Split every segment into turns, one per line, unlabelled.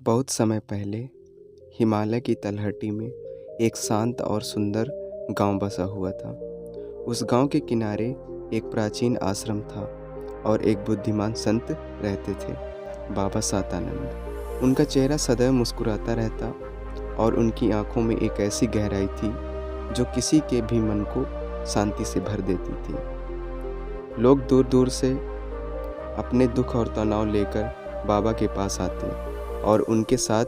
बहुत समय पहले हिमालय की तलहटी में एक शांत और सुंदर गांव बसा हुआ था। उस गांव के किनारे एक प्राचीन आश्रम था और एक बुद्धिमान संत रहते थे, बाबा सातानंद। उनका चेहरा सदैव मुस्कुराता रहता और उनकी आंखों में एक ऐसी गहराई थी जो किसी के भी मन को शांति से भर देती थी। लोग दूर दूर से अपने दुख और तनाव लेकर बाबा के पास आते और उनके साथ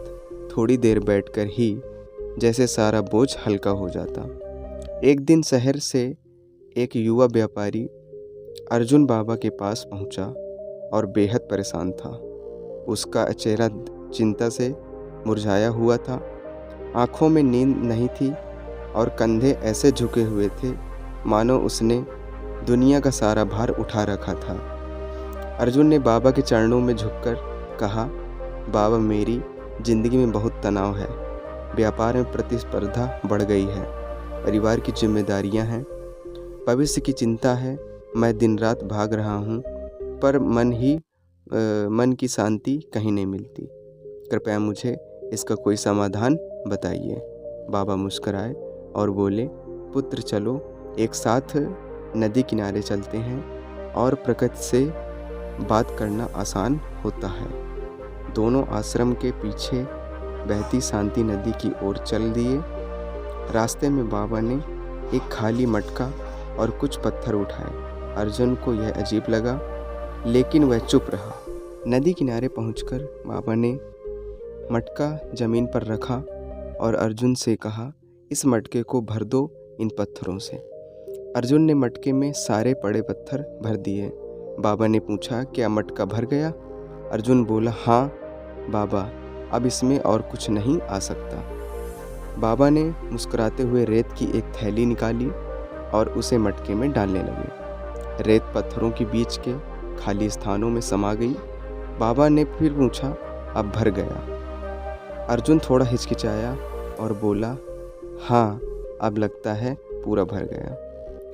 थोड़ी देर बैठकर ही जैसे सारा बोझ हल्का हो जाता। एक दिन शहर से एक युवा व्यापारी अर्जुन बाबा के पास पहुंचा और बेहद परेशान था। उसका चेहरा चिंता से मुरझाया हुआ था, आंखों में नींद नहीं थी और कंधे ऐसे झुके हुए थे मानो उसने दुनिया का सारा भार उठा रखा था। अर्जुन ने बाबा के चरणों में झुककर कहा, बाबा, मेरी जिंदगी में बहुत तनाव है। व्यापार में प्रतिस्पर्धा बढ़ गई है, परिवार की जिम्मेदारियां हैं, भविष्य की चिंता है। मैं दिन रात भाग रहा हूं, पर मन की शांति कहीं नहीं मिलती। कृपया मुझे इसका कोई समाधान बताइए। बाबा मुस्कुराए और बोले, पुत्र, चलो एक साथ नदी किनारे चलते हैं और प्रकृति से बात करना आसान होता है। दोनों आश्रम के पीछे बहती शांति नदी की ओर चल दिए। रास्ते में बाबा ने एक खाली मटका और कुछ पत्थर उठाए। अर्जुन को यह अजीब लगा, लेकिन वह चुप रहा। नदी किनारे पहुंचकर बाबा ने मटका जमीन पर रखा और अर्जुन से कहा, इस मटके को भर दो इन पत्थरों से। अर्जुन ने मटके में सारे पड़े पत्थर भर दिए। बाबा ने पूछा, क्या मटका भर गया? अर्जुन बोला, हाँ बाबा, अब इसमें और कुछ नहीं आ सकता। बाबा ने मुस्कुराते हुए रेत की एक थैली निकाली और उसे मटके में डालने लगे। रेत पत्थरों के बीच के खाली स्थानों में समा गई। बाबा ने फिर पूछा, अब भर गया? अर्जुन थोड़ा हिचकिचाया और बोला, हाँ, अब लगता है पूरा भर गया।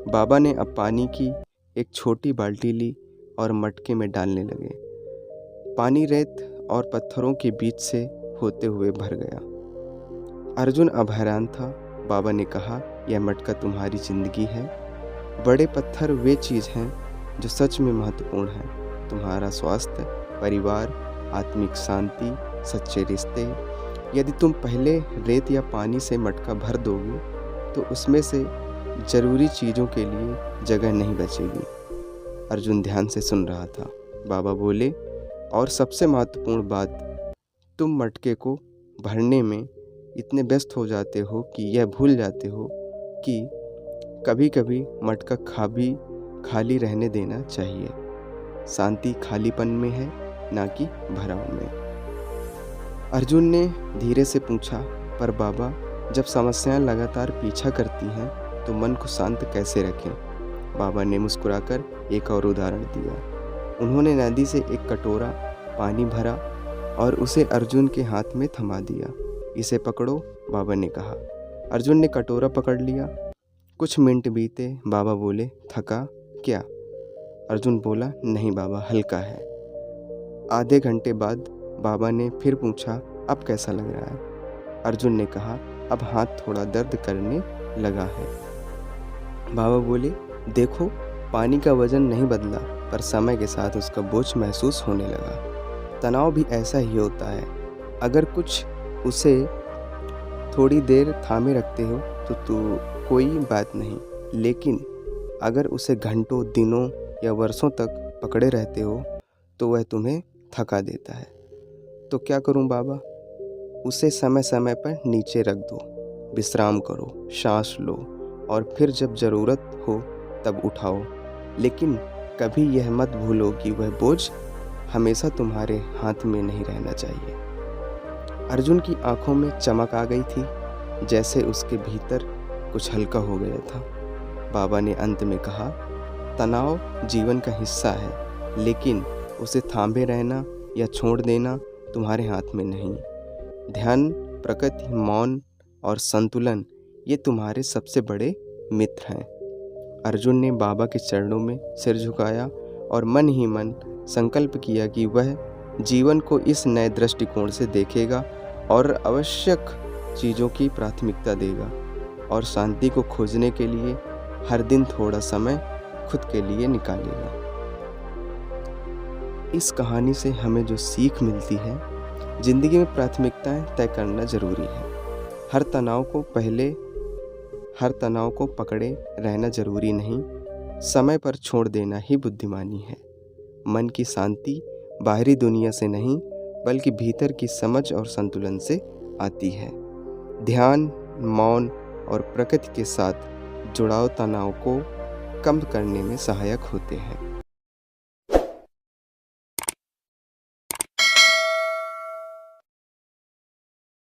बाबा ने अब पानी की एक छोटी बाल्टी ली और मटके में डालने लगे। पानी रेत और पत्थरों के बीच से होते हुए भर गया। अर्जुन अब हैरान था। बाबा ने कहा, यह मटका तुम्हारी जिंदगी है। बड़े पत्थर वे चीज़ हैं जो सच में महत्वपूर्ण हैं। तुम्हारा स्वास्थ्य, परिवार, आत्मिक शांति, सच्चे रिश्ते। यदि तुम पहले रेत या पानी से मटका भर दोगे तो उसमें से ज़रूरी चीज़ों के लिए जगह नहीं बचेगी। अर्जुन ध्यान से सुन रहा था। बाबा बोले, और सबसे महत्वपूर्ण बात, तुम मटके को भरने में इतने व्यस्त हो जाते हो कि यह भूल जाते हो कि कभी कभी मटका खाली रहने देना चाहिए। शांति खालीपन में है, ना कि भराव में। अर्जुन ने धीरे से पूछा, पर बाबा, जब समस्याएं लगातार पीछा करती हैं तो मन को शांत कैसे रखें? बाबा ने मुस्कुराकर एक और उदाहरण दिया। उन्होंने नदी से एक कटोरा पानी भरा और उसे अर्जुन के हाथ में थमा दिया। इसे पकड़ो, बाबा ने कहा। अर्जुन ने कटोरा पकड़ लिया। कुछ मिनट बीते। बाबा बोले, थका क्या? अर्जुन बोला, नहीं बाबा, हल्का है। आधे घंटे बाद बाबा ने फिर पूछा, अब कैसा लग रहा है? अर्जुन ने कहा, अब हाथ थोड़ा दर्द करने लगा है। बाबा बोले, देखो, पानी का वजन नहीं बदला, पर समय के साथ उसका बोझ महसूस होने लगा। तनाव भी ऐसा ही होता है। अगर कुछ उसे थोड़ी देर थामे रखते हो तो कोई बात नहीं, लेकिन अगर उसे घंटों, दिनों या वर्षों तक पकड़े रहते हो तो वह तुम्हें थका देता है। तो क्या करूं बाबा? उसे समय समय पर नीचे रख दो, विश्राम करो, सांस लो और फिर जब ज़रूरत हो तब उठाओ। लेकिन कभी यह मत भूलो कि वह बोझ हमेशा तुम्हारे हाथ में नहीं रहना चाहिए। अर्जुन की आंखों में चमक आ गई थी, जैसे उसके भीतर कुछ हल्का हो गया था। बाबा ने अंत में कहा, तनाव जीवन का हिस्सा है, लेकिन उसे थामे रहना या छोड़ देना तुम्हारे हाथ में नहीं। ध्यान, प्रकृति, मौन और संतुलन, ये तुम्हारे सबसे बड़े मित्र हैं। अर्जुन ने बाबा के चरणों में सिर झुकाया और मन ही मन संकल्प किया कि वह जीवन को इस नए दृष्टिकोण से देखेगा और आवश्यक चीज़ों की प्राथमिकता देगा और शांति को खोजने के लिए हर दिन थोड़ा समय खुद के लिए निकालेगा। इस कहानी से हमें जो सीख मिलती है, ज़िंदगी में प्राथमिकताएं तय करना ज़रूरी है। हर तनाव को पकड़े रहना ज़रूरी नहीं, समय पर छोड़ देना ही बुद्धिमानी है। मन की शांति बाहरी दुनिया से नहीं, बल्कि भीतर की समझ और संतुलन से आती है। ध्यान, मौन और प्रकृति के साथ जुड़ाव तनाव को कम करने में सहायक होते हैं।